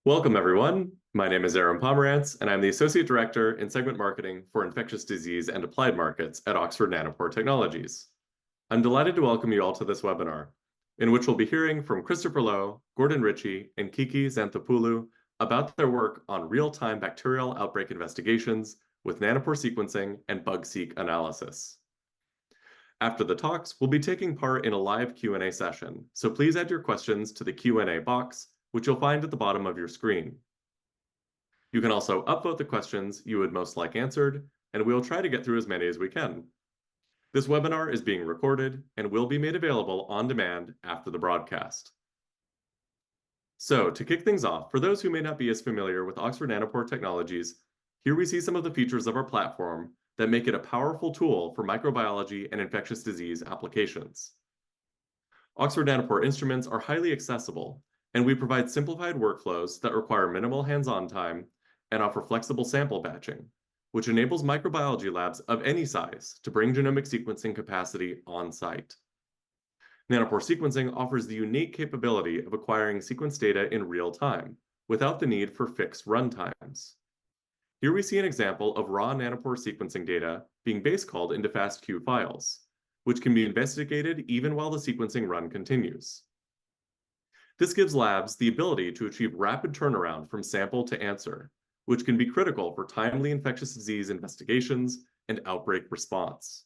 Welcome, everyone. My name is Aaron Pomerantz, and I'm the Associate Director in Segment Marketing for Infectious Disease and Applied Markets at Oxford Nanopore Technologies. I'm delighted to welcome you all to this webinar, in which we'll be hearing from Christopher Lowe, Gordon Ritchie, and Kiki Xanthopoulou about their work on real-time bacterial outbreak investigations with nanopore sequencing and BugSeq analysis. After the talks, we'll be taking part in a live Q&A session, so please add your questions to the Q&A box, which you'll find at the bottom of your screen. You can also upvote the questions you would most like answered, and we'll try to get through as many as we can. This webinar is being recorded and will be made available on demand after the broadcast. So, to kick things off, for those who may not be as familiar with Oxford Nanopore Technologies, here we see some of the features of our platform that make it a powerful tool for microbiology and infectious disease applications. Oxford Nanopore instruments are highly accessible, and we provide simplified workflows that require minimal hands-on time and offer flexible sample batching, which enables microbiology labs of any size to bring genomic sequencing capacity on-site. Nanopore sequencing offers the unique capability of acquiring sequence data in real time, without the need for fixed runtimes. Here we see an example of raw nanopore sequencing data being base called into FASTQ files, which can be investigated even while the sequencing run continues. This gives labs the ability to achieve rapid turnaround from sample to answer, which can be critical for timely infectious disease investigations and outbreak response.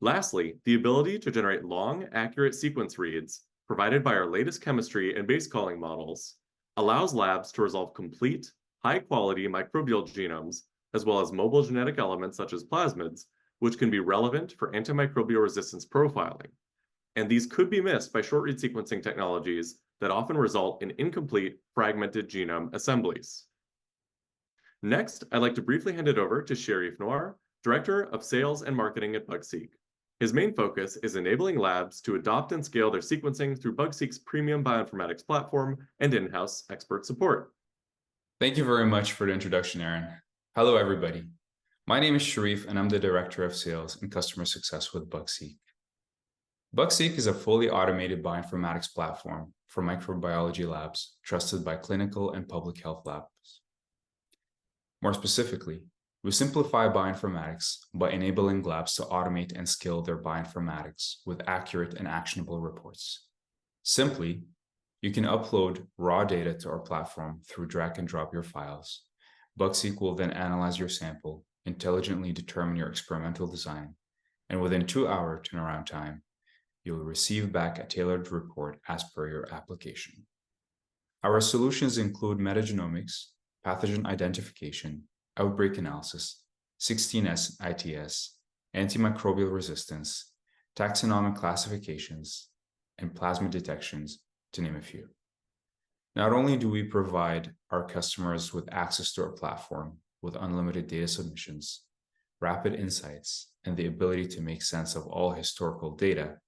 Lastly, the ability to generate long, accurate sequence reads provided by our latest chemistry and base calling models allows labs to resolve complete, high-quality microbial genomes, as well as mobile genetic elements such as plasmids, which can be relevant for antimicrobial resistance profiling. And these could be missed by short-read sequencing technologies that often result in incomplete, fragmented genome assemblies. Next, I'd like to briefly hand it over to Sharif Noir, Director of Sales and Marketing at BugSeq. His main focus is enabling labs to adopt and scale their sequencing through BugSeq's premium bioinformatics platform and in-house expert support. Thank you very much for the introduction, Aaron. Hello, everybody. My name is Sharif, and I'm the Director of Sales and Customer Success with BugSeq. BugSeq is a fully automated bioinformatics platform for microbiology labs trusted by clinical and public health labs. More specifically, we simplify bioinformatics by enabling labs to automate and scale their bioinformatics with accurate and actionable reports. Simply, you can upload raw data to our platform through drag and drop your files. BugSeq will then analyze your sample, intelligently determine your experimental design, and within 2-hour turnaround time, you'll receive back a tailored report as per your application. Our solutions include metagenomics, pathogen identification, outbreak analysis, 16S ITS, antimicrobial resistance, taxonomic classifications, and plasmid detections, to name a few. Not only do we provide our customers with access to our platform with unlimited data submissions, rapid insights, and the ability to make sense of all historical data,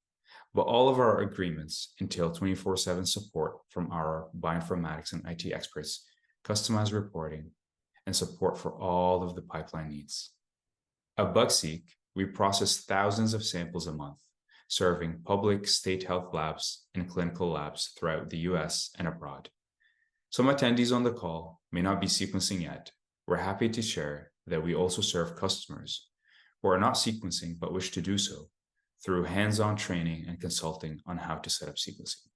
but all of our agreements entail 24/7 support from our bioinformatics and IT experts, customized reporting, and support for all of the pipeline needs. At BugSeq, we process thousands of samples a month, serving public, state health labs, and clinical labs throughout the US and abroad. Some attendees on the call may not be sequencing yet. We're happy to share that we also serve customers who are not sequencing but wish to do so through hands-on training and consulting on how to set up sequencing.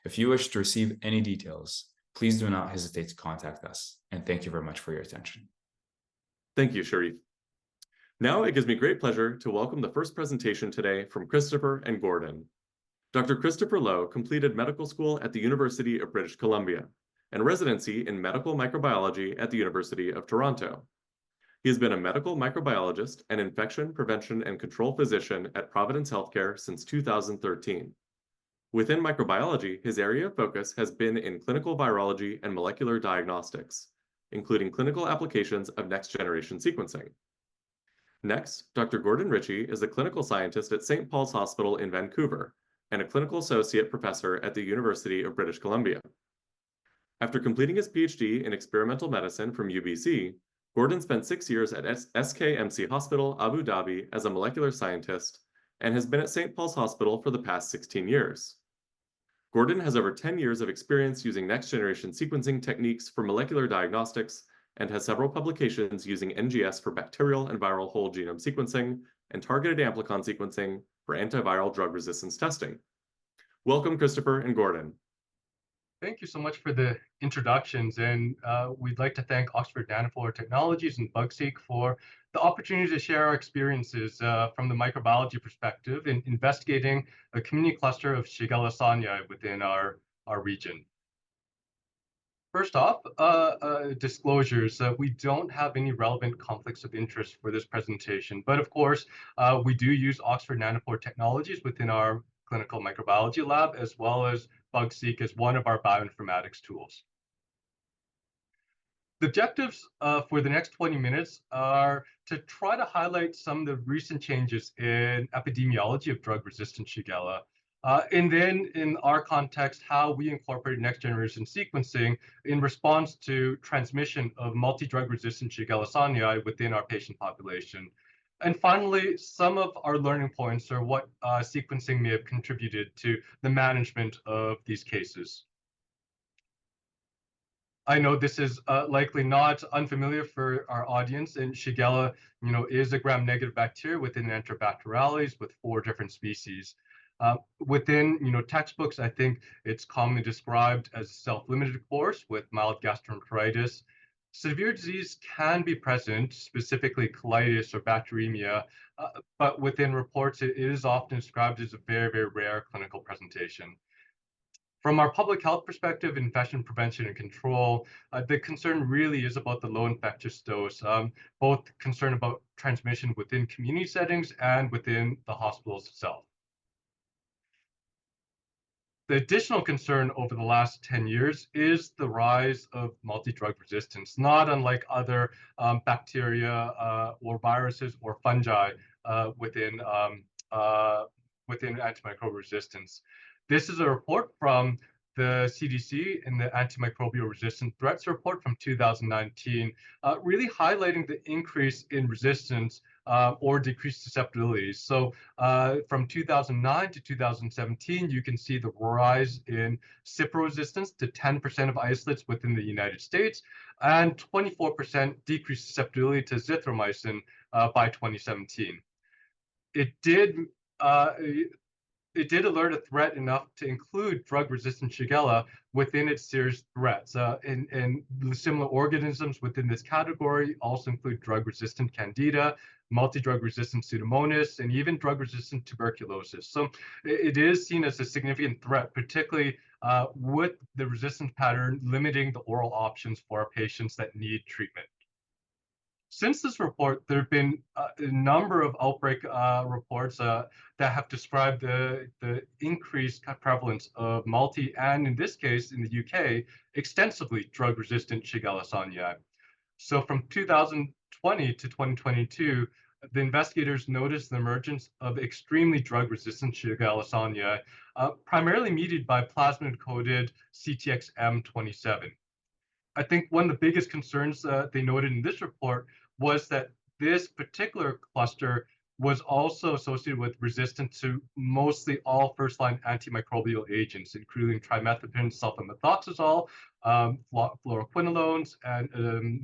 If you wish to receive any details, please do not hesitate to contact us, and thank you very much for your attention. Thank you, Sharif. Now it gives me great pleasure to welcome the first presentation today from Christopher and Gordon. Dr. Christopher Lowe completed medical school at the University of British Columbia and residency in medical microbiology at the University of Toronto. He has been a medical microbiologist and infection prevention and control physician at Providence Healthcare since 2013. Within microbiology, his area of focus has been in clinical virology and molecular diagnostics, including clinical applications of next-generation sequencing. Next, Dr. Gordon Ritchie is a clinical scientist at St. Paul's Hospital in Vancouver and a clinical associate professor at the University of British Columbia. After completing his PhD in experimental medicine from UBC, Gordon spent 6 years at SKMC Hospital, Abu Dhabi as a molecular scientist and has been at St. Paul's Hospital for the past 16 years. Gordon has over 10 years of experience using next-generation sequencing techniques for molecular diagnostics and has several publications using NGS for bacterial and viral whole genome sequencing and targeted amplicon sequencing for antiviral drug resistance testing. Welcome, Christopher and Gordon. Thank you so much for the introductions, and we'd like to thank Oxford Nanopore Technologies and BugSeq for the opportunity to share our experiences from the microbiology perspective in investigating a community cluster of Shigella sonnei within our region. First off, disclosures. We don't have any relevant conflicts of interest for this presentation, but of course, we do use Oxford Nanopore Technologies within our clinical microbiology lab, as well as BugSeq as one of our bioinformatics tools. The objectives for the next 20 minutes are to try to highlight some of the recent changes in epidemiology of drug-resistant Shigella, and then in our context, how we incorporate next-generation sequencing in response to transmission of multi-drug resistant Shigella sonnei within our patient population. And finally, some of our learning points are what sequencing may have contributed to the management of these cases. I know this is likely not unfamiliar for our audience, and Shigella, is a gram-negative bacteria within Enterobacteriales with 4 different species. Within, textbooks, I think it's commonly described as a self-limited course with mild gastroenteritis. Severe disease can be present, specifically colitis or bacteremia, but within reports, it is often described as a very, very rare clinical presentation. From our public health perspective, infection prevention and control, the concern really is about the low infectious dose, both concern about transmission within community settings and within the hospitals itself. The additional concern over the last 10 years is the rise of multi-drug resistance, not unlike other bacteria or viruses or fungi within antimicrobial resistance. This is a report from the CDC in the Antimicrobial Resistant Threats Report from 2019, really highlighting the increase in resistance or decreased susceptibilities. So from 2009 to 2017, you can see the rise in Cipro resistance to 10% of isolates within the United States and 24% decreased susceptibility to zithromycin by 2017. It did alert a threat enough to include drug-resistant Shigella within its serious threats. And the similar organisms within this category also include drug-resistant Candida, multi-drug-resistant Pseudomonas, and even drug-resistant tuberculosis. So it is seen as a significant threat, particularly with the resistance pattern limiting the oral options for our patients that need treatment. Since this report, there have been a number of outbreak reports that have described the increased prevalence of multi, and in this case, in the UK, extensively drug-resistant Shigella sonnei. So from 2020 to 2022, the investigators noticed the emergence of extremely drug-resistant Shigella sonnei, primarily mediated by plasmid-encoded CTX-M27. I think one of the biggest concerns they noted in this report was that this particular cluster was also associated with resistance to mostly all first-line antimicrobial agents, including trimethoprim, sulfamethoxazole, fluoroquinolones, and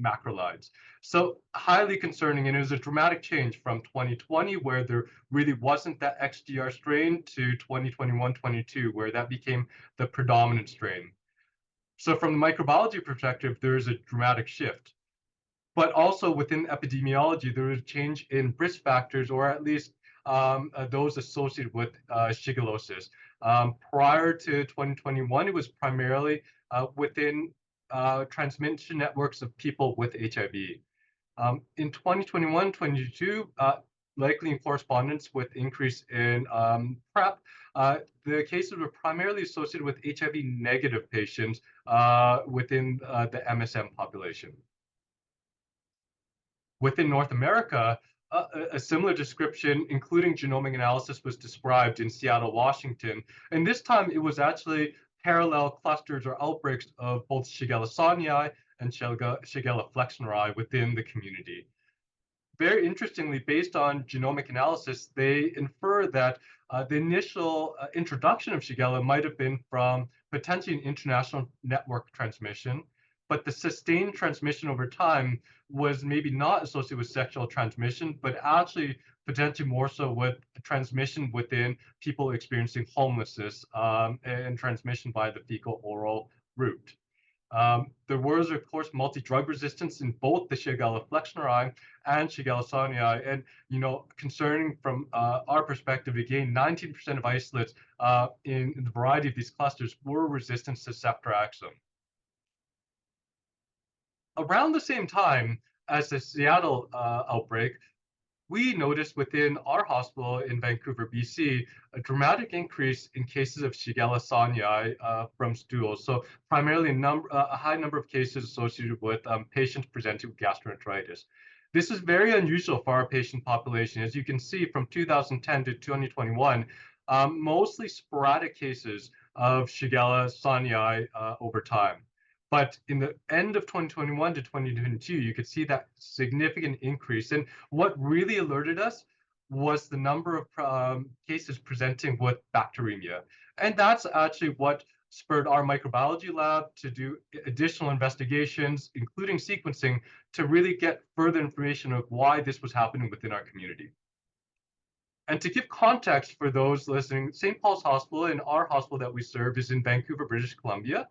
macrolides. So highly concerning, and it was a dramatic change from 2020, where there really wasn't that XDR strain, to 2021-22, where that became the predominant strain. So from the microbiology perspective, there is a dramatic shift. But also within epidemiology, there is a change in risk factors, or at least those associated with shigellosis. Prior to 2021, it was primarily within transmission networks of people with HIV. In 2021-22, likely in correspondence with increase in PrEP, the cases were primarily associated with HIV-negative patients within the MSM population. Within North America, a similar description, including genomic analysis, was described in Seattle, Washington. And this time, it was actually parallel clusters or outbreaks of both Shigella sonnei and Shigella flexneri within the community. very interestingly, based on genomic analysis, they infer that the initial introduction of Shigella might have been from potentially an international network transmission, but the sustained transmission over time was maybe not associated with sexual transmission, but actually potentially more so with transmission within people experiencing homelessness and transmission by the fecal-oral route. There was, of course, multi-drug resistance in both the Shigella flexneri and Shigella sonii. And, concerning from our perspective, again, 19% of isolates in the variety of these clusters were resistant to ceftriaxone. Around the same time as the Seattle outbreak, we noticed within our hospital in Vancouver, BC, a dramatic increase in cases of Shigella sonii from stools. So primarily a high number of cases associated with patients presenting with gastroenteritis. This is very unusual for our patient population. As you can see, from 2010 to 2021, mostly sporadic cases of Shigella sonii over time. But in the end of 2021 to 2022, you could see that significant increase. And what really alerted us was the number of cases presenting with bacteremia. And that's actually what spurred our microbiology lab to do additional investigations, including sequencing, to really get further information of why this was happening within our community. And to give context for those listening, St. Paul's Hospital and our hospital that we serve is in Vancouver, British Columbia.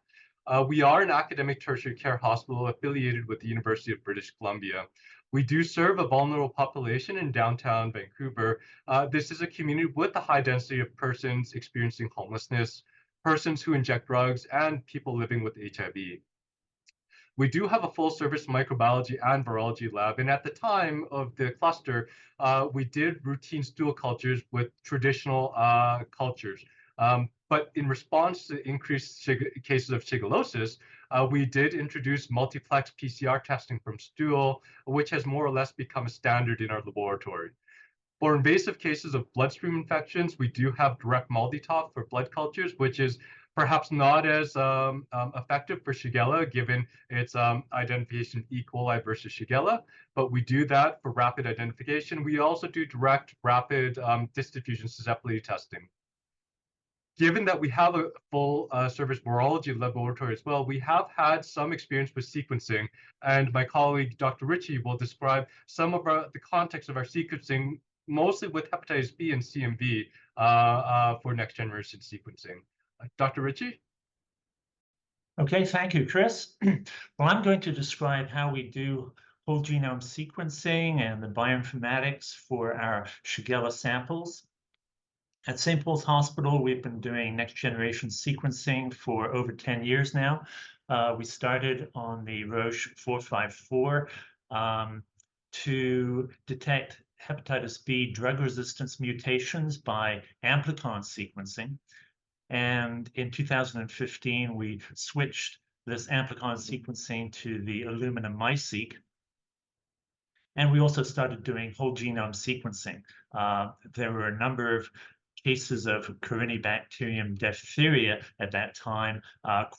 We are an academic tertiary care hospital affiliated with the University of British Columbia. We do serve a vulnerable population in downtown Vancouver. This is a community with a high density of persons experiencing homelessness, persons who inject drugs, and people living with HIV. We do have a full service microbiology and virology lab. And at the time of the cluster, we did routine stool cultures with traditional cultures. But in response to increased cases of shigellosis, we did introduce multiplex PCR testing from stool, which has more or less become a standard in our laboratory. For invasive cases of bloodstream infections, we do have direct MALDI-TOF for blood cultures, which is perhaps not as effective for Shigella, given its identification E. coli versus Shigella, but we do that for rapid identification. We also do direct rapid distaffusion susceptibility testing. Given that we have a full service virology laboratory as well, we have had some experience with sequencing, and my colleague, Dr. Ritchie, will describe some of the context of our sequencing, mostly with hepatitis B and CMV for next generation sequencing. Dr. Ritchie? Okay, thank you, Chris. Well, I'm going to describe how we do whole genome sequencing and the bioinformatics for our Shigella samples. At St. Paul's Hospital, we've been doing next generation sequencing for over 10 years now. We started on the Roche 454 to detect hepatitis B drug resistance mutations by amplicon sequencing. And in 2015, we switched this amplicon sequencing to the Illumina MiSeq. And we also started doing whole genome sequencing. There were a number of cases of Corynebacterium diphtheria at that time,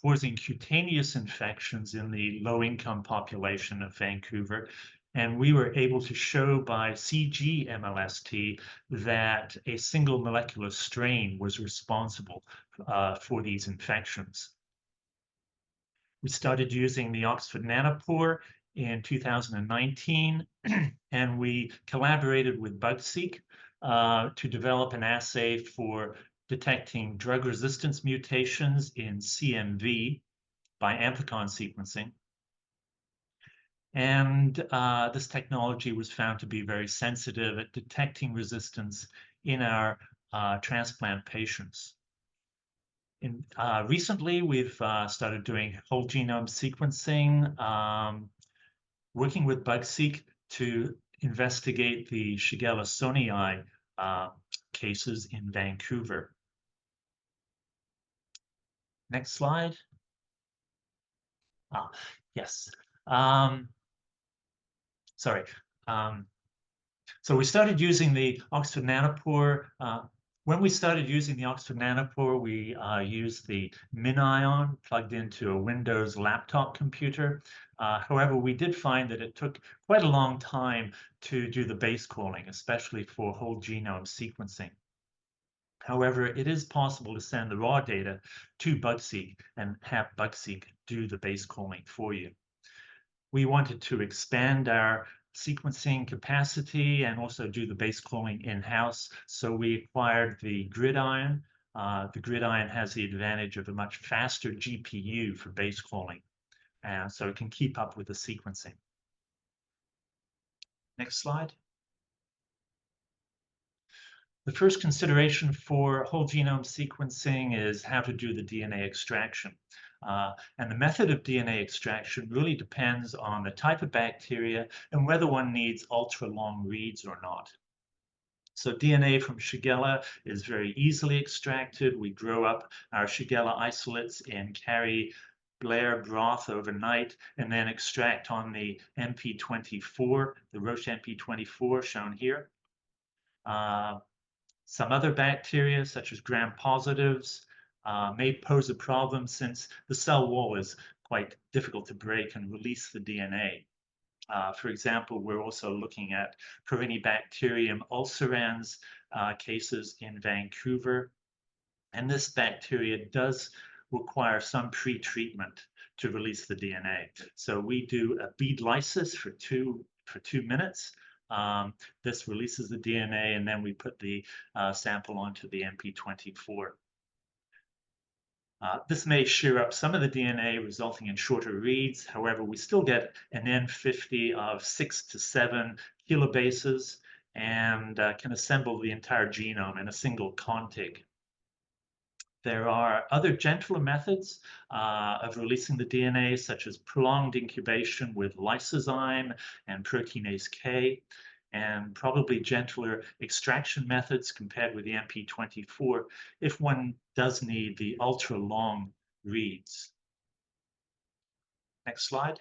causing cutaneous infections in the low-income population of Vancouver. And we were able to show by CG MLST that a single molecular strain was responsible for these infections. We started using the Oxford Nanopore in 2019, and we collaborated with BugSeq to develop an assay for detecting drug resistance mutations in CMV by amplicon sequencing. And this technology was found to be very sensitive at detecting resistance in our transplant patients. Recently, we've started doing whole genome sequencing, working with BugSeq to investigate the Shigella sonii cases in Vancouver. Next slide. Yes. Sorry. So we started using the Oxford Nanopore When we started using the Oxford Nanopore, we used the MinION plugged into a Windows laptop computer. However, we did find that it took quite a long time to do the base calling, especially for whole genome sequencing. However, it is possible to send the raw data to BugSeq and have BugSeq do the base calling for you. We wanted to expand our sequencing capacity and also do the base calling in-house, so we acquired the GridION. The GridION has the advantage of a much faster GPU for base calling, so it can keep up with the sequencing. Next slide. The first consideration for whole genome sequencing is how to do the DNA extraction. And the method of DNA extraction really depends on the type of bacteria and whether one needs ultra-long reads or not. So DNA from Shigella is very easily extracted. We grow up our Shigella isolates in Blair broth overnight and then extract on the MP24, the Roche MP24 shown here. Some other bacteria, such as gram-positives, may pose a problem since the cell wall is quite difficult to break and release the DNA. For example, we're also looking at Corynebacterium ulcerans cases in Vancouver. And this bacteria does require some pre-treatment to release the DNA. So we do a bead lysis for two minutes. This releases the DNA, and then we put the sample onto the MP24. This may shear up some of the DNA, resulting in shorter reads. However, we still get an N50 of 6 to 7 kilobases and can assemble the entire genome in a single contig. There are other gentler methods of releasing the DNA, such as prolonged incubation with lysozyme and proteinase K, and probably gentler extraction methods compared with the MP24 if one does need the ultra-long reads. Next slide.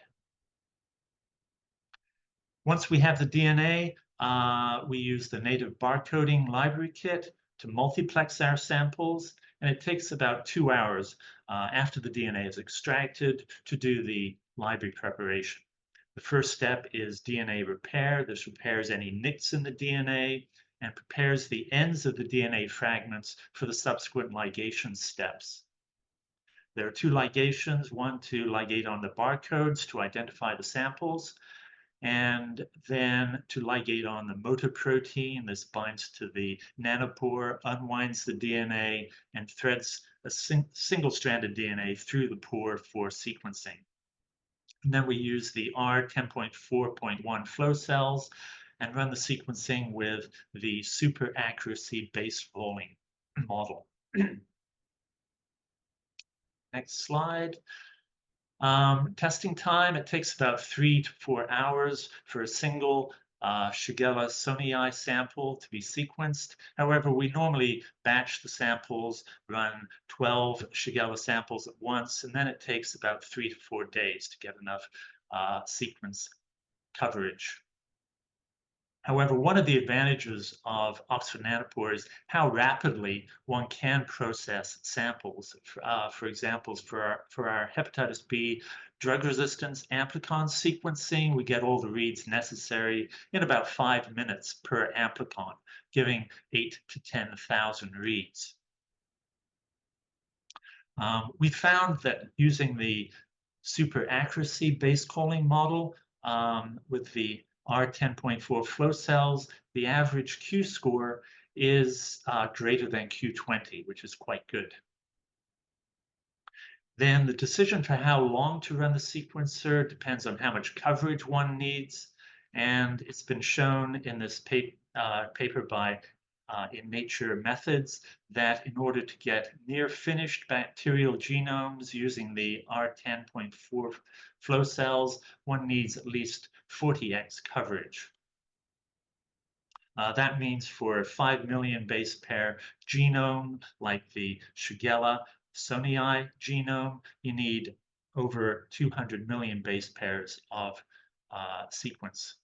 Once we have the DNA, we use the native barcoding library kit to multiplex our samples, and it takes about 2 hours after the DNA is extracted to do the library preparation. The first step is DNA repair. This repairs any nicks in the DNA and prepares the ends of the DNA fragments for the subsequent ligation steps. There are 2 ligations, one to ligate on the barcodes to identify the samples, and then to ligate on the motor protein. This binds to the nanopore, unwinds the DNA, and threads a single-stranded DNA through the pore for sequencing. And then we use the R10.4.1 flow cells and run the sequencing with the super accuracy base rolling model. Next slide. Testing time, it takes about 3 to 4 hours for a single Shigella sonii sample to be sequenced. However, we normally batch the samples, run 12 Shigella samples at once, and then it takes about 3 to 4 days to get enough sequence coverage. However, one of the advantages of Oxford Nanopore is how rapidly one can process samples. For example, for our hepatitis B drug resistance amplicon sequencing, we get all the reads necessary in about 5 minutes per amplicon, giving 8 to 10,000 reads. We found that using the super accuracy base calling model with the R10.4 flow cells, the average Q score is greater than Q20, which is quite good. Then the decision for how long to run the sequencer depends on how much coverage one needs. And it's been shown in this paper by in Nature Methods that in order to get near finished bacterial genomes using the R10.4 flow cells, one needs at least 40x coverage. That means for a 5 million base pair genome like the Shigella sonii genome, you need over 200 million base pairs of sequence.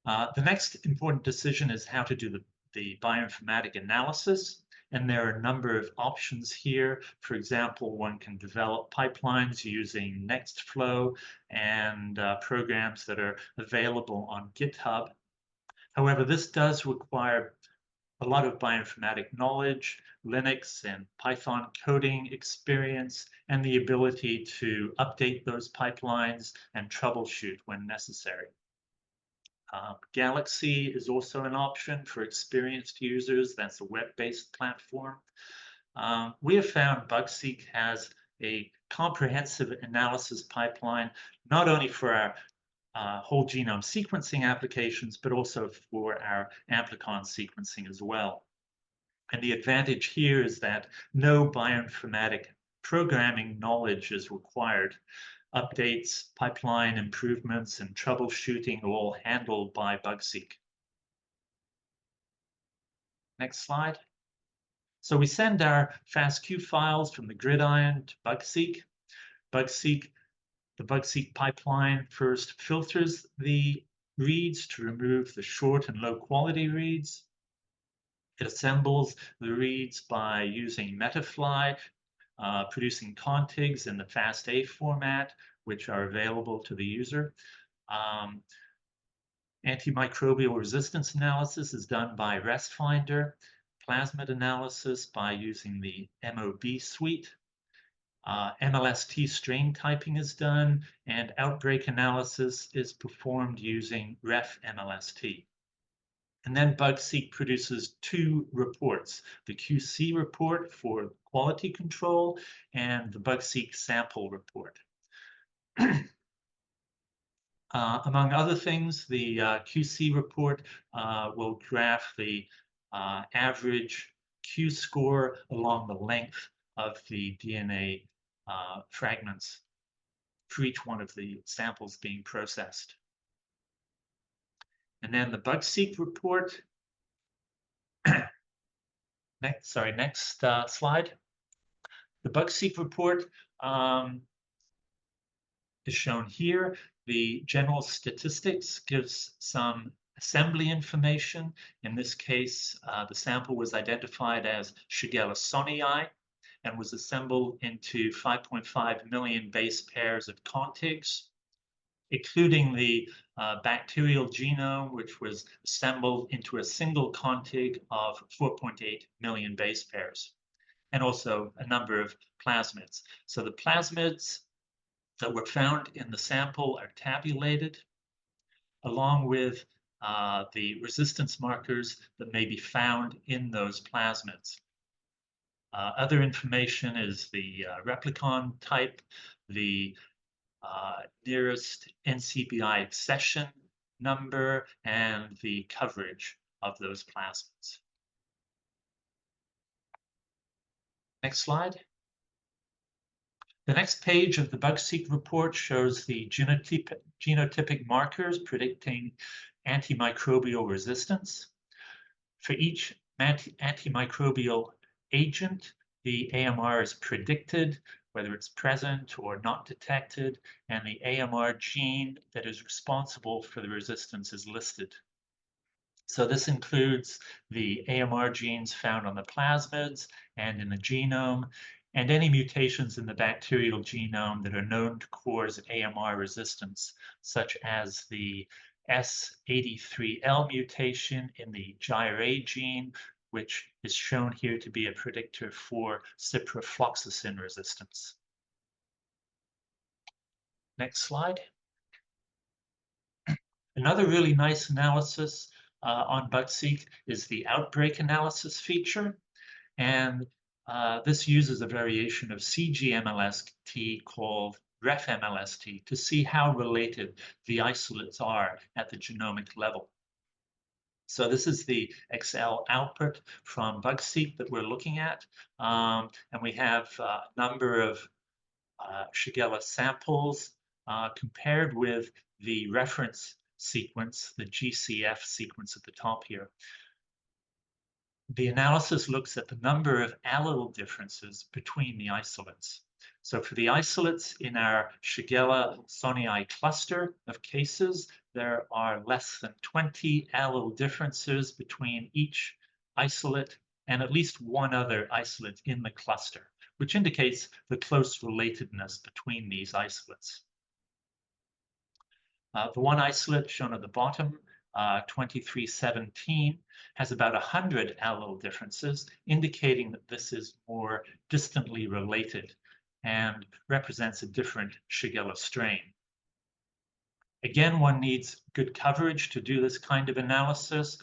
The next important decision is how to do the the bioinformatic analysis. And there are a number of options here. For example, one can develop pipelines using Nextflow and programs that are available on GitHub. However, this does require a lot of bioinformatic knowledge, Linux and Python coding experience, and the ability to update those pipelines and troubleshoot when necessary. Galaxy is also an option for experienced users. That's a web-based platform. We have found BugSeq has a comprehensive analysis pipeline, not only for our whole genome sequencing applications, but also for our amplicon sequencing as well. And the advantage here is that no bioinformatic programming knowledge is required. Updates, pipeline improvements, and troubleshooting are all handled by BugSeq. Next slide. So we send our FASTQ files from the GridION to BugSeq. The BugSeq pipeline first filters the reads to remove the short and low quality reads. It assembles the reads by using Metafly, producing contigs in the FASTA format, which are available to the user. Antimicrobial resistance analysis is done by RESTfinder, plasmid analysis by using the MOB suite. MLST strain typing is done, and outbreak analysis is performed using RefMLST. And then BugSeq produces two reports, the QC report for quality control and the BugSeq sample report. Among other things, the QC report will graph the average Q score along the length of the DNA fragments for each one of the samples being processed. And then the BugSeq report. Next slide. The BugSeq report is shown here. The general statistics gives some assembly information. In this case, the sample was identified as Shigella sonii and was assembled into 5.5 million base pairs of contigs, including the bacterial genome, which was assembled into a single contig of 4.8 million base pairs, and also a number of plasmids. So the plasmids that were found in the sample are tabulated, along with the resistance markers that may be found in those plasmids. Other information is the replicon type, the nearest NCBI accession number, and the coverage of those plasmids. Next slide. The next page of the BugSeq report shows the genotypic markers predicting antimicrobial resistance. For each antimicrobial agent, the AMR is predicted, whether it's present or not detected, and the AMR gene that is responsible for the resistance is listed. So this includes the AMR genes found on the plasmids and in the genome, and any mutations in the bacterial genome that are known to cause AMR resistance, such as the S83L mutation in the GyrA gene, which is shown here to be a predictor for ciprofloxacin resistance. Next slide. Another really nice analysis on BugSeq is the outbreak analysis feature. And this uses a variation of CGMLST called RefMLST to see how related the isolates are at the genomic level. So this is the Excel output from BugSeq that we're looking at. And we have a number of Shigella samples compared with the reference sequence, the GCF sequence at the top here. The analysis looks at the number of allele differences between the isolates. So for the isolates in our Shigella sonii cluster of cases, there are less than 20 allele differences between each isolate and at least one other isolate in the cluster, which indicates the close relatedness between these isolates. The one isolate shown at the bottom, 2317, has about 100 allele differences, indicating that this is more distantly related and represents a different Shigella strain. Again, one needs good coverage to do this kind of analysis.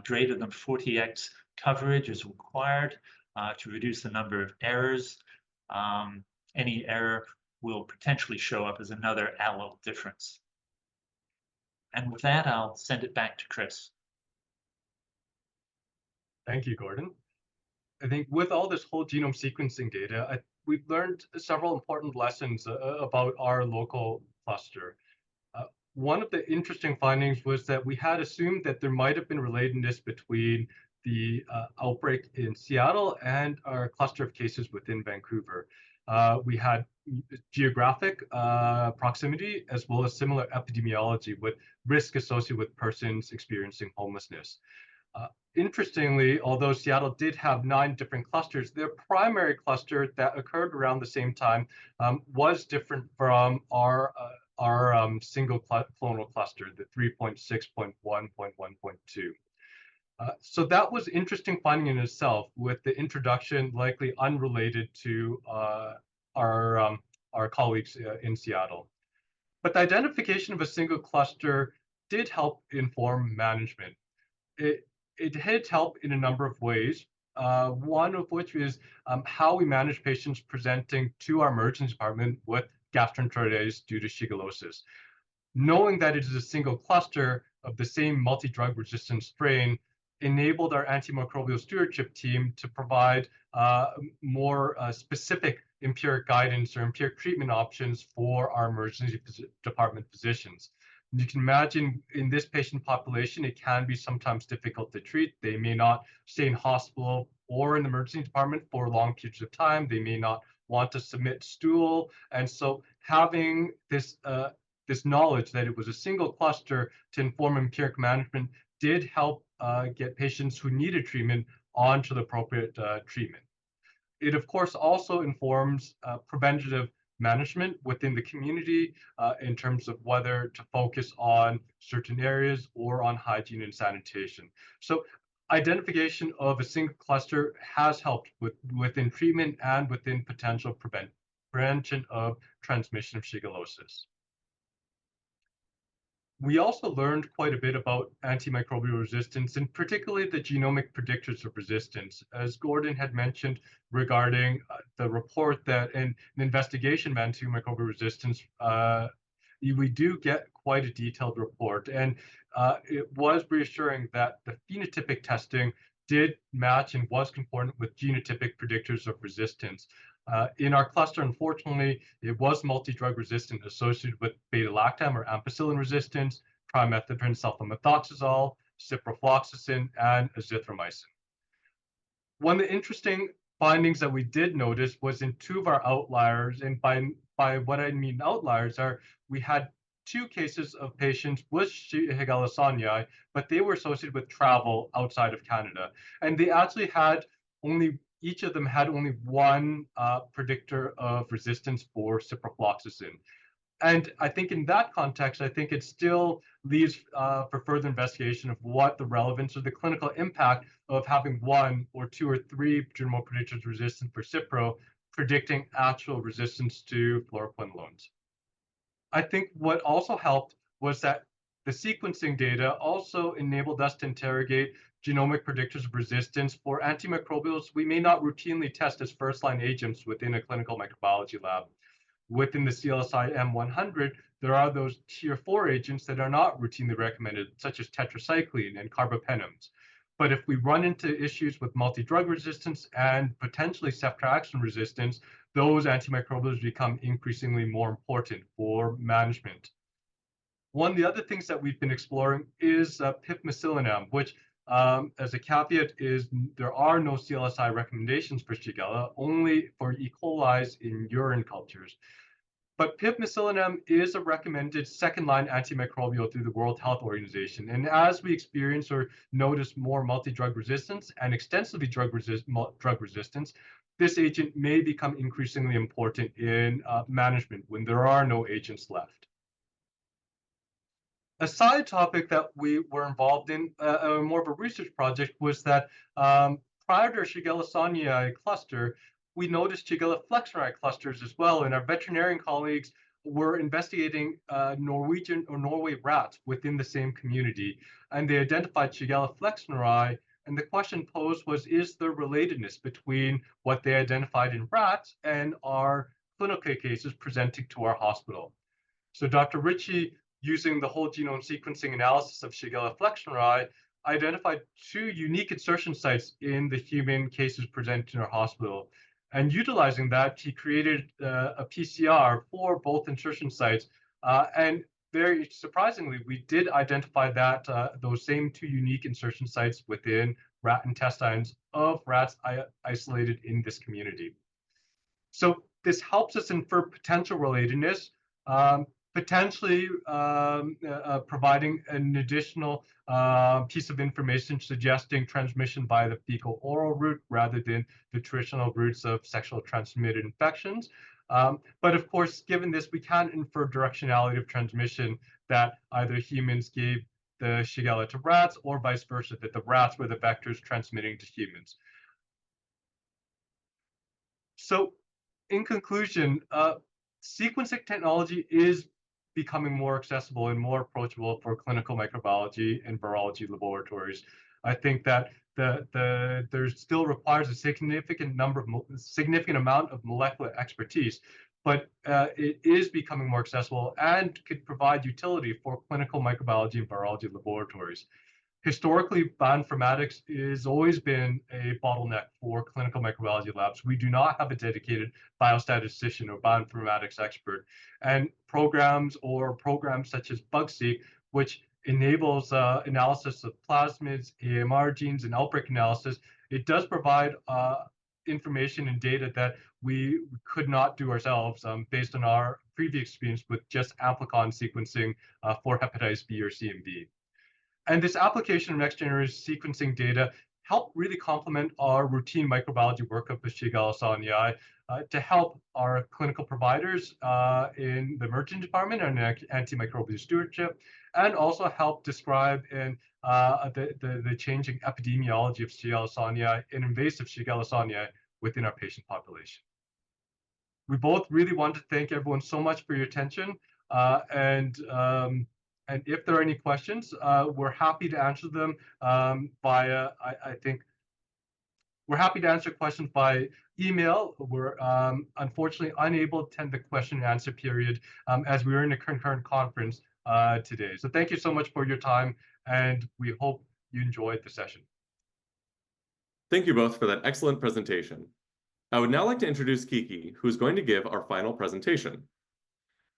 Greater than 40x coverage is required to reduce the number of errors. Any error will potentially show up as another allele difference. And with that, I'll send it back to Chris. Thank you, Gordon. I think with all this whole genome sequencing data, we've learned several important lessons about our local cluster. One of the interesting findings was that we had assumed that there might have been relatedness between the outbreak in Seattle and our cluster of cases within Vancouver. We had geographic proximity as well as similar epidemiology with risk associated with persons experiencing homelessness. Interestingly, although Seattle did have 9 different clusters, their primary cluster that occurred around the same time was different from our single clonal cluster, the 3.6.1.1.2. So that was interesting finding in itself, with the introduction likely unrelated to our colleagues in Seattle. But the identification of a single cluster did help inform management. It did help in a number of ways, one of which is how we manage patients presenting to our emergency department with gastroenteritis due to shigellosis. Knowing that it is a single cluster of the same multi-drug resistant strain enabled our antimicrobial stewardship team to provide more specific empiric guidance or empiric treatment options for our emergency department physicians. You can imagine in this patient population, it can be sometimes difficult to treat. They may not stay in hospital or in the emergency department for long periods of time. They may not want to submit stool. And so having this knowledge that it was a single cluster to inform empiric management did help get patients who needed treatment onto the appropriate treatment. It, of course, also informs preventative management within the community in terms of whether to focus on certain areas or on hygiene and sanitation. So identification of a single cluster has helped within treatment and within potential prevention of transmission of shigellosis. We also learned quite a bit about antimicrobial resistance, and particularly the genomic predictors of resistance. As Gordon had mentioned regarding the report that in an investigation of antimicrobial resistance, we do get quite a detailed report. And it was reassuring that the phenotypic testing did match and was concordant with genotypic predictors of resistance. In our cluster, unfortunately, it was multi-drug resistant associated with beta-lactam or ampicillin resistance, trimethoprim sulfamethoxazole, ciprofloxacin, and azithromycin. One of the interesting findings that we did notice was in 2 of our outliers, and by what I mean outliers are, we had 2 cases of patients with Shigella sonnei, but they were associated with travel outside of Canada. And they actually had each of them had only one predictor of resistance for ciprofloxacin. And I think in that context, I think it still leaves for further investigation of what the relevance or the clinical impact of having 1 or 2 or 3 genomic predictors resistant for Cipro predicting actual resistance to fluoroquinolones. I think what also helped was that the sequencing data also enabled us to interrogate genomic predictors of resistance for antimicrobials we may not routinely test as first-line agents within a clinical microbiology lab. Within the CLSI M100, there are those tier 4 agents that are not routinely recommended, such as tetracycline and carbapenems. But if we run into issues with multi-drug resistance and potentially ceftriaxone resistance, those antimicrobials become increasingly more important for management. One of the other things that we've been exploring is pipmecillinam, which as a caveat is there are no CLSI recommendations for Shigella, only for E. coli in urine cultures. But pivmecillinum is a recommended second-line antimicrobial through the World Health Organization. And as we experience or notice more multi-drug resistance and extensively drug resistance, this agent may become increasingly important in management when there are no agents left. A side topic that we were involved in, more of a research project, was that prior to our Shigella sonnei cluster, we noticed Shigella flexneri clusters as well, and our veterinarian colleagues were investigating Norwegian or Norway rats within the same community, and they identified Shigella flexneri. And the question posed was, is there relatedness between what they identified in rats and our clinical cases presenting to our hospital? So Dr. Ritchie, using the whole genome sequencing analysis of Shigella flexneri, identified 2 unique insertion sites in the human cases presented in our hospital. And utilizing that, he created a PCR for both insertion sites. And very surprisingly, we did identify that those same 2 unique insertion sites within rat intestines of rats isolated in this community. So this helps us infer potential relatedness, potentially providing an additional piece of information suggesting transmission by the fecal-oral route rather than the traditional routes of sexual transmitted infections. But of course, given this, we can infer directionality of transmission, that either humans gave the Shigella to rats or vice versa, that the rats were the vectors transmitting to humans. So in conclusion, sequencing technology is becoming more accessible and more approachable for clinical microbiology and virology laboratories. I think that there still requires a significant amount of molecular expertise, but it is becoming more accessible and could provide utility for clinical microbiology and virology laboratories. Historically, bioinformatics has always been a bottleneck for clinical microbiology labs. We do not have a dedicated biostatistician or bioinformatics expert. And programs such as BugSeq, which enables analysis of plasmids, AMR genes, and outbreak analysis, it does provide information and data that we could not do ourselves based on our previous experience with just amplicon sequencing for hepatitis B or C and D. And this application of next-generation sequencing data helped really complement our routine microbiology workup with Shigella sonnei to help our clinical providers in the emergency department and antimicrobial stewardship, and also help describe the changing epidemiology of Shigella sonnei and invasive Shigella sonnei within our patient population. We both really want to thank everyone so much for your attention, and if there are any questions, we're happy to answer them via, we're happy to answer questions by email. We're unfortunately unable to attend the question and answer period as we are in a concurrent conference today. So thank you so much for your time, and we hope you enjoyed the session. Thank you both for that excellent presentation. I would now like to introduce Kiki, who is going to give our final presentation.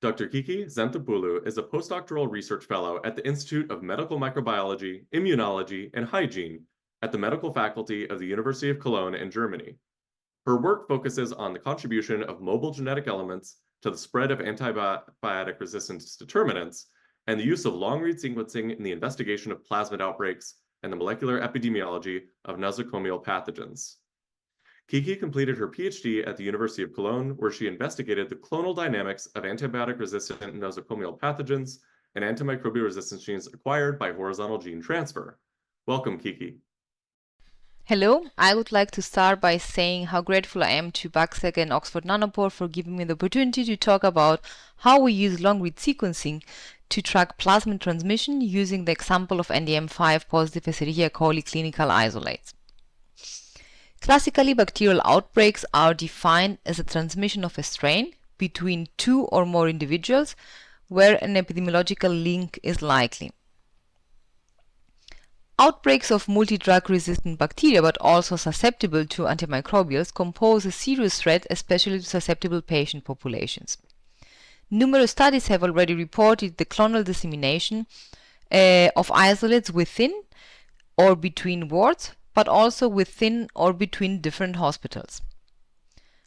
Dr. Kiki Xanthopoulou is a postdoctoral research fellow at the Institute of Medical Microbiology, Immunology, and Hygiene at the Medical Faculty of the University of Cologne in Germany. Her work focuses on the contribution of mobile genetic elements to the spread of antibiotic resistance determinants and the use of long-read sequencing in the investigation of plasmid outbreaks and the molecular epidemiology of nosocomial pathogens. Kiki completed her PhD at the University of Cologne, where she investigated the clonal dynamics of antibiotic-resistant nosocomial pathogens and antimicrobial resistance genes acquired by horizontal gene transfer. Welcome, Kiki. Hello, I would like to start by saying how grateful I am to BugSeq and Oxford Nanopore for giving me the opportunity to talk about how we use long-read sequencing to track plasmid transmission using the example of NDM5 positive Escherichia coli clinical isolates. Classically, bacterial outbreaks are defined as a transmission of a strain between 2 or more individuals where an epidemiological link is likely. Outbreaks of multi-drug resistant bacteria, but also susceptible to antimicrobials, compose a serious threat, especially to susceptible patient populations. Numerous studies have already reported the clonal dissemination of isolates within or between wards, but also within or between different hospitals.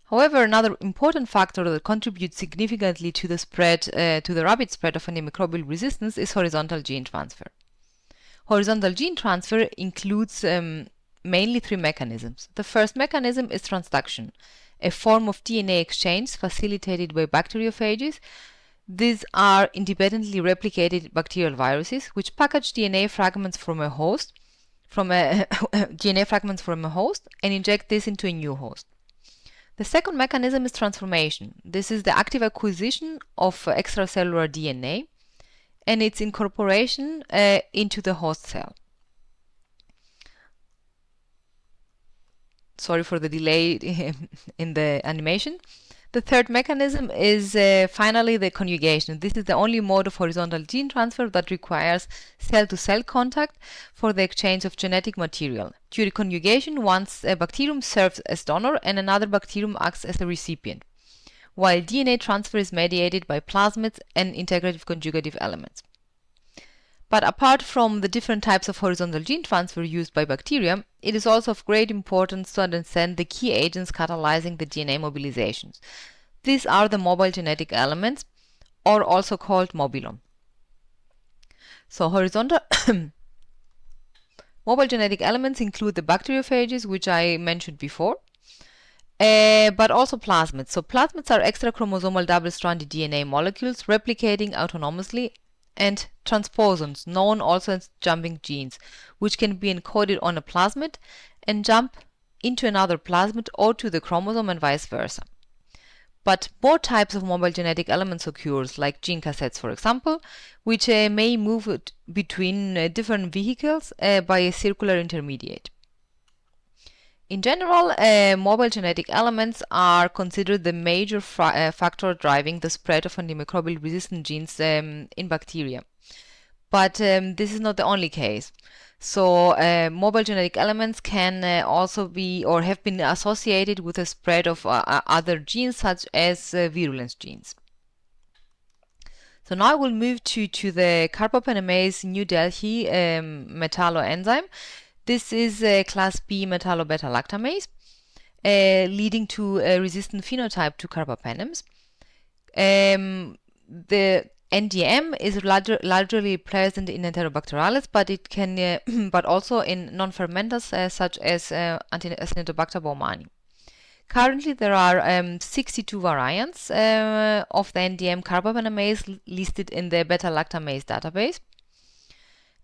However, another important factor that contributes significantly to the rapid spread of antimicrobial resistance is horizontal gene transfer. Horizontal gene transfer includes mainly three mechanisms. The first mechanism is transduction, a form of DNA exchange facilitated by bacteriophages. These are independently replicated bacterial viruses which package DNA fragments from a host, and inject this into a new host. The second mechanism is transformation. This is the active acquisition of extracellular DNA and its incorporation into the host cell. Sorry for the delay in the animation. The third mechanism is finally the conjugation. This is the only mode of horizontal gene transfer that requires cell-to-cell contact for the exchange of genetic material. During conjugation, one bacterium serves as donor and another bacterium acts as a recipient, while DNA transfer is mediated by plasmids and integrative conjugative elements. But apart from the different types of horizontal gene transfer used by bacteria, it is also of great importance to understand the key agents catalyzing the DNA mobilizations. These are the mobile genetic elements, or also called mobilome. So horizontal mobile genetic elements include the bacteriophages, which I mentioned before, but also plasmids. So plasmids are extrachromosomal double-stranded DNA molecules replicating autonomously, and transposons, known also as jumping genes, which can be encoded on a plasmid and jump into another plasmid or to the chromosome and vice versa. But more types of mobile genetic elements occurs, like gene cassettes, for example, which may move between different vehicles by a circular intermediate. In general, mobile genetic elements are considered the major factor driving the spread of antimicrobial resistant genes in bacteria. But this is not the only case. So mobile genetic elements can also be or have been associated with the spread of other genes such as virulence genes. So now I will move to the carbapenemase New Delhi metalloenzyme. This is a class B metallo-beta-lactamase, leading to a resistant phenotype to carbapenems. The NDM is largely present in Enterobacterales, but it can, but also in non-fermenters such as Acinetobacter baumannii. Currently, there are 62 variants of the NDM carbapenemase listed in the beta-lactamase database.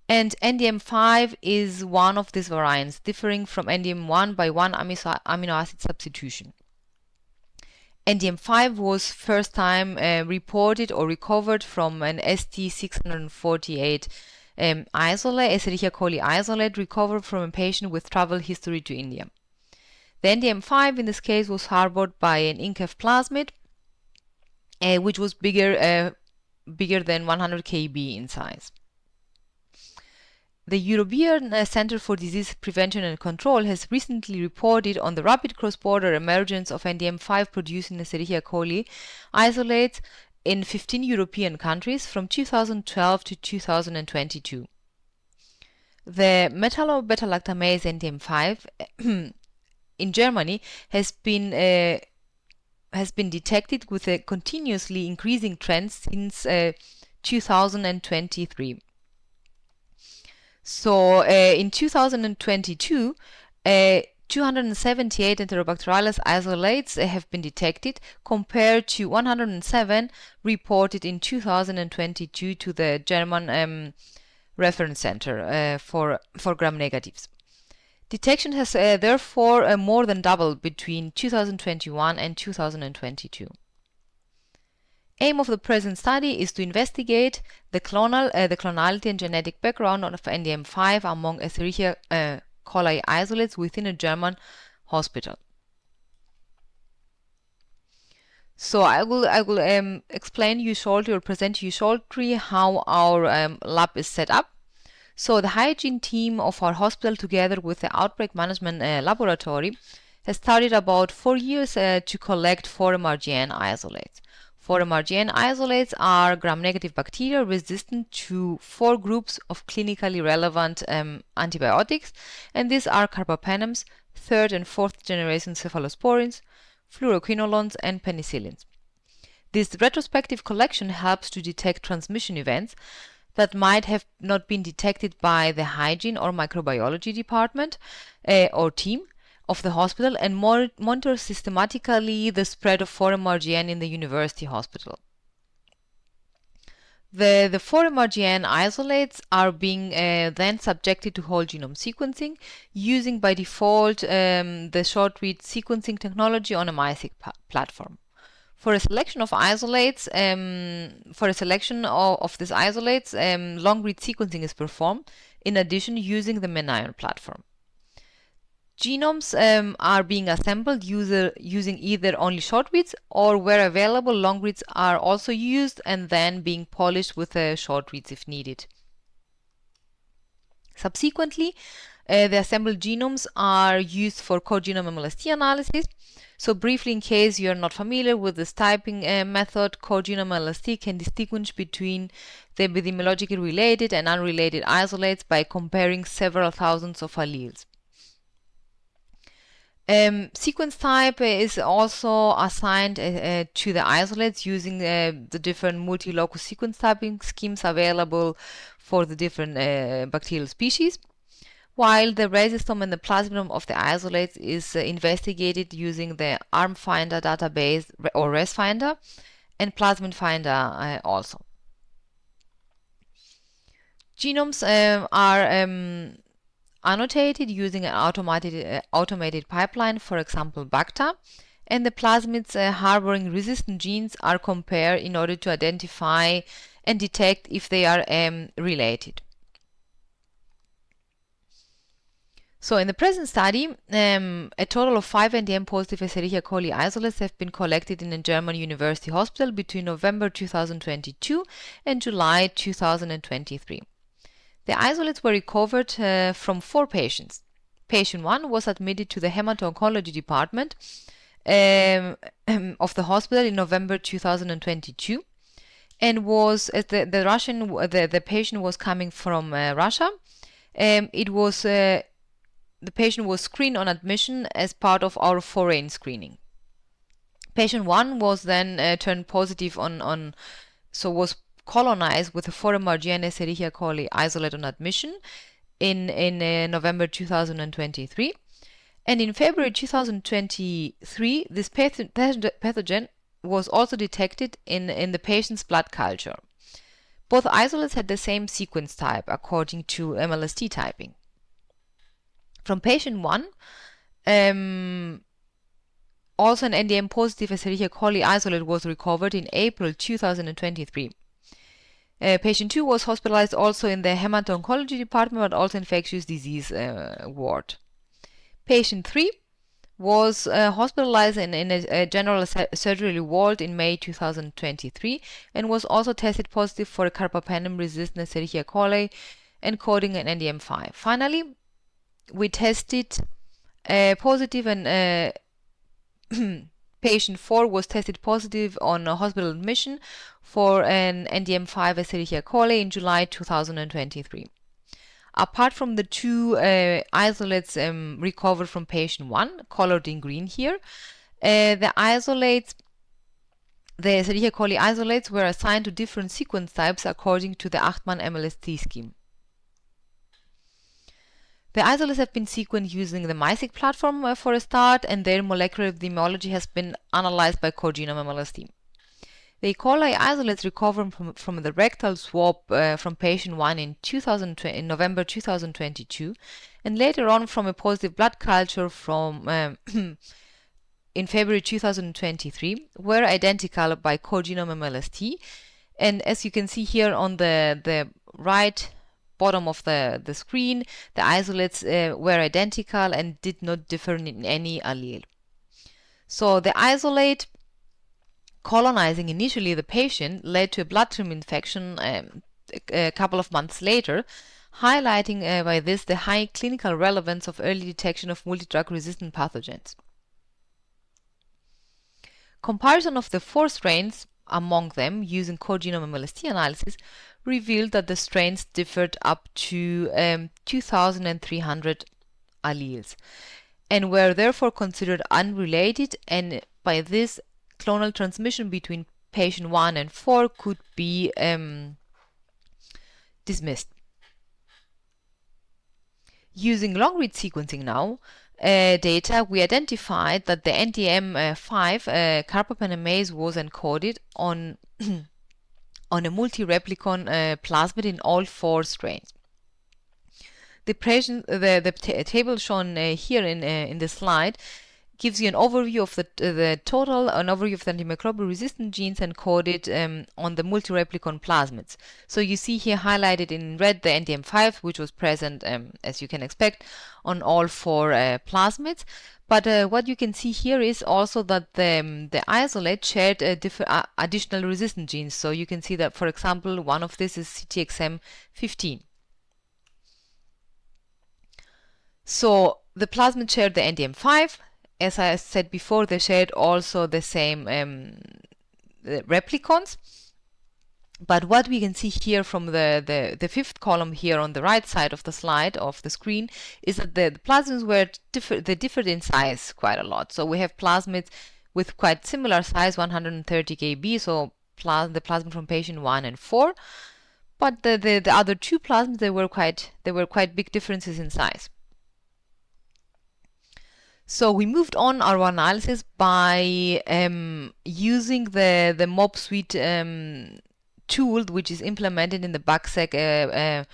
And NDM5 is one of these variants, differing from NDM1 by one amino acid substitution. NDM5 was first time reported or recovered from an ST648 isolate, Escherichia coli isolate, recovered from a patient with travel history to India. The NDM5 in this case was harbored by an INCEF plasmid, which was bigger than 100 kb in size. The European Center for Disease Prevention and Control has recently reported on the rapid cross-border emergence of NDM5 producing Escherichia coli isolates in 15 European countries from 2012 to 2022. The metallo-beta-lactamase NDM5 in Germany has been detected with a continuously increasing trend since 2023. So in 2022, 278 Enterobacterales isolates have been detected compared to 107 reported in 2022 to the German reference center for gram-negatives. Detection has therefore more than doubled between 2021 and 2022. Aim of the present study is to investigate the clonality and genetic background of NDM5 among Escherichia coli isolates within a German hospital. So I will explain you shortly or present you shortly how our lab is set up. So the hygiene team of our hospital, together with the outbreak management laboratory, has started about 4 years to collect 4 MRGN isolates. 4 MRGN isolates are gram-negative bacteria resistant to 4 groups of clinically relevant antibiotics, and these are carbapenems, 3rd and 4th generation cephalosporins, fluoroquinolones, and penicillins. This retrospective collection helps to detect transmission events that might have not been detected by the hygiene or microbiology department or team of the hospital, and monitor systematically the spread of foreign RGN in the university hospital. The foreign RGN isolates are being then subjected to whole genome sequencing using by default the short-read sequencing technology on a MiSeq platform. For a selection of isolates, of these isolates, long-read sequencing is performed, in addition using the MinION platform. Genomes are being assembled using either only short reads, or where available, long reads are also used and then being polished with short reads if needed. Subsequently, the assembled genomes are used for core genome MLST analysis. So briefly, in case you're not familiar with this typing method, core genome MLST can distinguish between the epidemiologically related and unrelated isolates by comparing several thousands of alleles. Sequence type is also assigned to the isolates using the different multi-locus sequence typing schemes available for the different bacterial species, while the resistome and the plasmidome of the isolates is investigated using the ARMFinder database or ResFinder and Plasmid Finder also. Genomes are annotated using an automated pipeline, for example BACTA, and the plasmids harboring resistant genes are compared in order to identify and detect if they are related. So in the present study, a total of 5 NDM-positive Escherichia coli isolates have been collected in a German university hospital between November 2022 and July 2023. The isolates were recovered from 4 patients. Patient 1 was admitted to the hemato-oncology department of the hospital in November 2022, and was the patient was coming from Russia. The patient was screened on admission as part of our foreign screening. Patient 1 was then turned positive was colonized with a foreign RGN Escherichia coli isolate on admission in November 2023. And in February 2023, this pathogen was also detected in the patient's blood culture. Both isolates had the same sequence type according to MLST typing. From patient 1, also an NDM-positive Escherichia coli isolate was recovered in April 2023. Patient 2 was hospitalized also in the hemato-oncology department, but also infectious disease ward. Patient 3 was hospitalized in a general surgery ward in May 2023 and was also tested positive for a carbapenem-resistant Escherichia coli encoding an NDM5. Finally, we tested positive, and patient 4 was tested positive on a hospital admission for an NDM5 Escherichia coli in July 2023. Apart from the 2 isolates recovered from patient 1, colored in green here, the Escherichia coli isolates were assigned to different sequence types according to the Achtmann MLST scheme. The isolates have been sequenced using the MiSeq platform for a start, and their molecular epidemiology has been analyzed by core genome MLST. The E. coli isolates recovered from the rectal swab from patient 1 in November 2022, and later on from a positive blood culture from in February 2023, were identical by core genome MLST. And as you can see here on the right bottom of the screen, the isolates were identical and did not differ in any allele. So the isolate colonizing initially the patient led to a bloodstream infection a couple of months later, highlighting by this the high clinical relevance of early detection of multi-drug resistant pathogens. Comparison of the 4 strains among them using core genome MLST analysis revealed that the strains differed up to 2,300 alleles. and were therefore considered unrelated, and by this clonal transmission between patient 1 and 4 could be dismissed. Using long-read sequencing now, data, we identified that the NDM5 carbapenemase was encoded on on a multi-replicon plasmid in all 4 strains. The table shown here in the slide gives you an overview of an overview of the antimicrobial resistant genes encoded on the multi-replicon plasmids. So you see here highlighted in red the NDM5, which was present, as you can expect, on all 4 plasmids. But what you can see here is also that the isolate shared additional resistant genes. So you can see that, for example, one of this is CTXM15. So the plasmid shared the NDM5. As I said before, they shared also the same replicons. But what we can see here from the 5th column here on the right side of the slide, of the screen, is that the plasmids they differed in size quite a lot. So we have plasmids with quite similar size, 130 kb, so the plasmid from patient 1 and 4. But the other 2 plasmids, there were quite big differences in size. So we moved on our analysis by using the mob suite tool, which is implemented in the BugSeq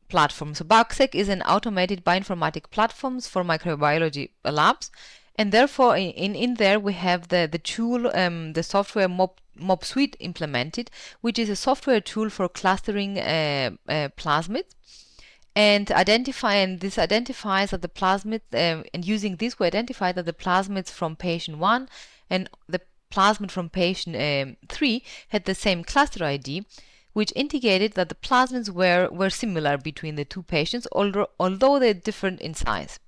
platform. So BugSeq is an automated bioinformatic platforms for microbiology labs, and therefore in there we have the tool, the software mob suite implemented, which is a software tool for clustering plasmids. And this identifies that the plasmid, and using this we identify that the plasmids from patient 1 and the plasmid from patient 3 had the same cluster ID, which indicated that the plasmids were similar between the 2 patients, although they're different in size,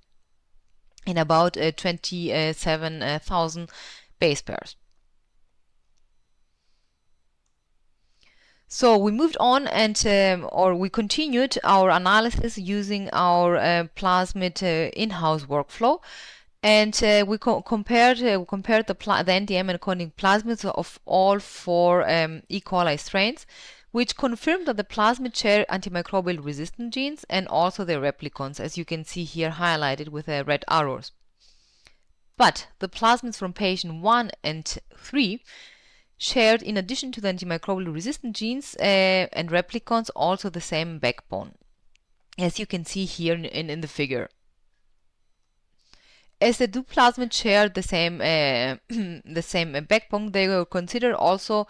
in about 27,000 base pairs. So we moved on and we continued our analysis using our plasmid in-house workflow, and we compared the NDM encoding plasmids of all 4 E. coli strains, which confirmed that the plasmid share antimicrobial resistant genes and also their replicons, as you can see here highlighted with red arrows. But the plasmids from patient 1 and 3 shared, in addition to the antimicrobial resistant genes and replicons, also the same backbone, as you can see here in the figure. As the 2 plasmids shared the same backbone, they were considered also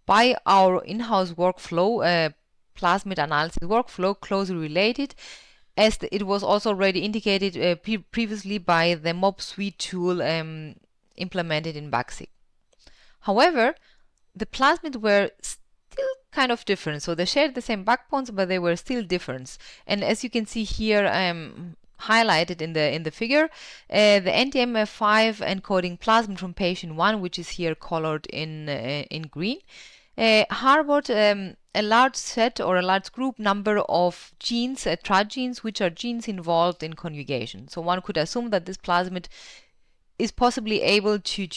by our in-house workflow, plasmid analysis workflow, closely related, as it was also already indicated previously by the mob suite tool implemented in BugSeq. However, the plasmids were still kind of different. So they shared the same backbones, but they were still different. And as you can see here, highlighted in the figure, the NDM5 encoding plasmid from patient 1, which is here colored in green, harbored a large set or a large group number of genes, transgenes, which are genes involved in conjugation. So one could assume that this plasmid is possibly able to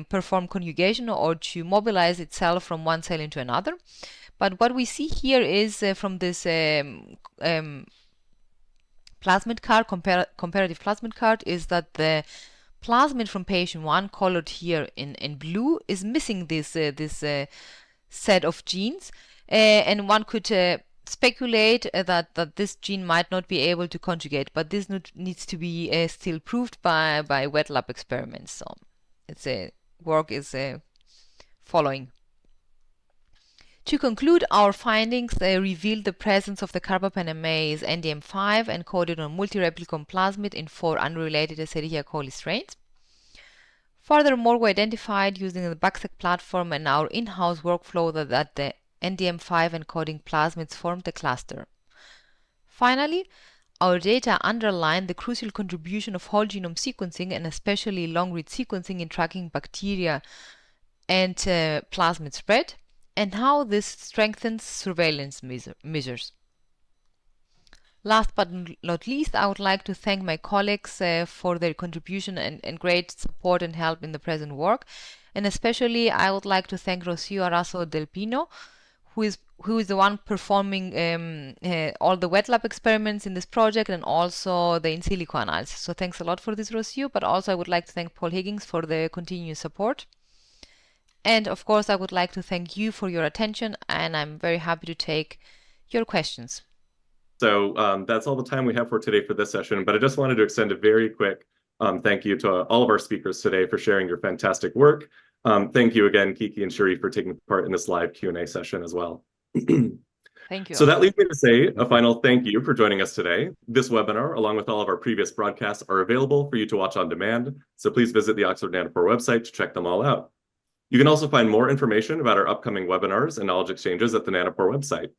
perform conjugation or to mobilize itself from one cell into another. But what we see here is from this plasmid card, comparative plasmid card, is that the plasmid from patient 1, colored here in blue, is missing this set of genes, and one could speculate that this gene might not be able to conjugate, but this needs to be still proved by wet lab experiments. So it's work is following. To conclude, our findings revealed the presence of the carbapenemase NDM5 encoded on multi-replicon plasmid in 4 unrelated Escherichia coli strains. Furthermore, we identified using the BugSeq platform and our in-house workflow that the NDM5 encoding plasmids formed a cluster. Finally, our data underline the crucial contribution of whole genome sequencing and especially long-read sequencing in tracking bacteria and plasmid spread, and how this strengthens surveillance measures. Last but not least, I would like to thank my colleagues for their contribution and great support and help in the present work. And especially, I would like to thank Rocio Arazo del Pino, who is the one performing all the wet lab experiments in this project and also the in silico analysis. So thanks a lot for this, Rocio. But also I would like to thank Paul Higgins for the continuous support. And of course, I would like to thank you for your attention, and I'm very happy to take your questions. So that's all the time we have for today for this session, but I just wanted to extend a very quick thank you to all of our speakers today for sharing your fantastic work. Thank you again, Kiki and Sharif, for taking part in this live Q&A session as well. Thank you. So that leads me to say a final thank you for joining us today. This webinar, along with all of our previous broadcasts, are available for you to watch on demand, so please visit the Oxford Nanopore website to check them all out. You can also find more information about our upcoming webinars and knowledge exchanges at the Nanopore website.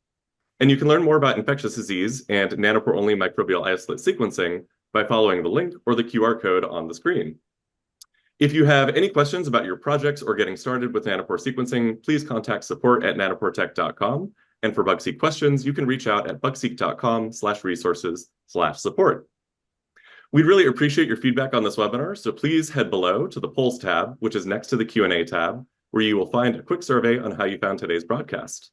And you can learn more about infectious disease and nanopore-only microbial isolate sequencing by following the link or the QR code on the screen. If you have any questions about your projects or getting started with nanopore sequencing, please contact support@nanoporetech.com. And for BugSeq questions, you can reach out at bugseq.com/resources/support. We'd really appreciate your feedback on this webinar, so please head below to the polls tab, which is next to the Q&A tab, where you will find a quick survey on how you found today's broadcast.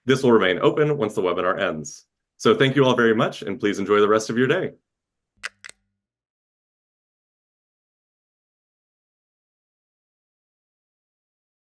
This will remain open once the webinar ends. So thank you all very much, and please enjoy the rest of your day.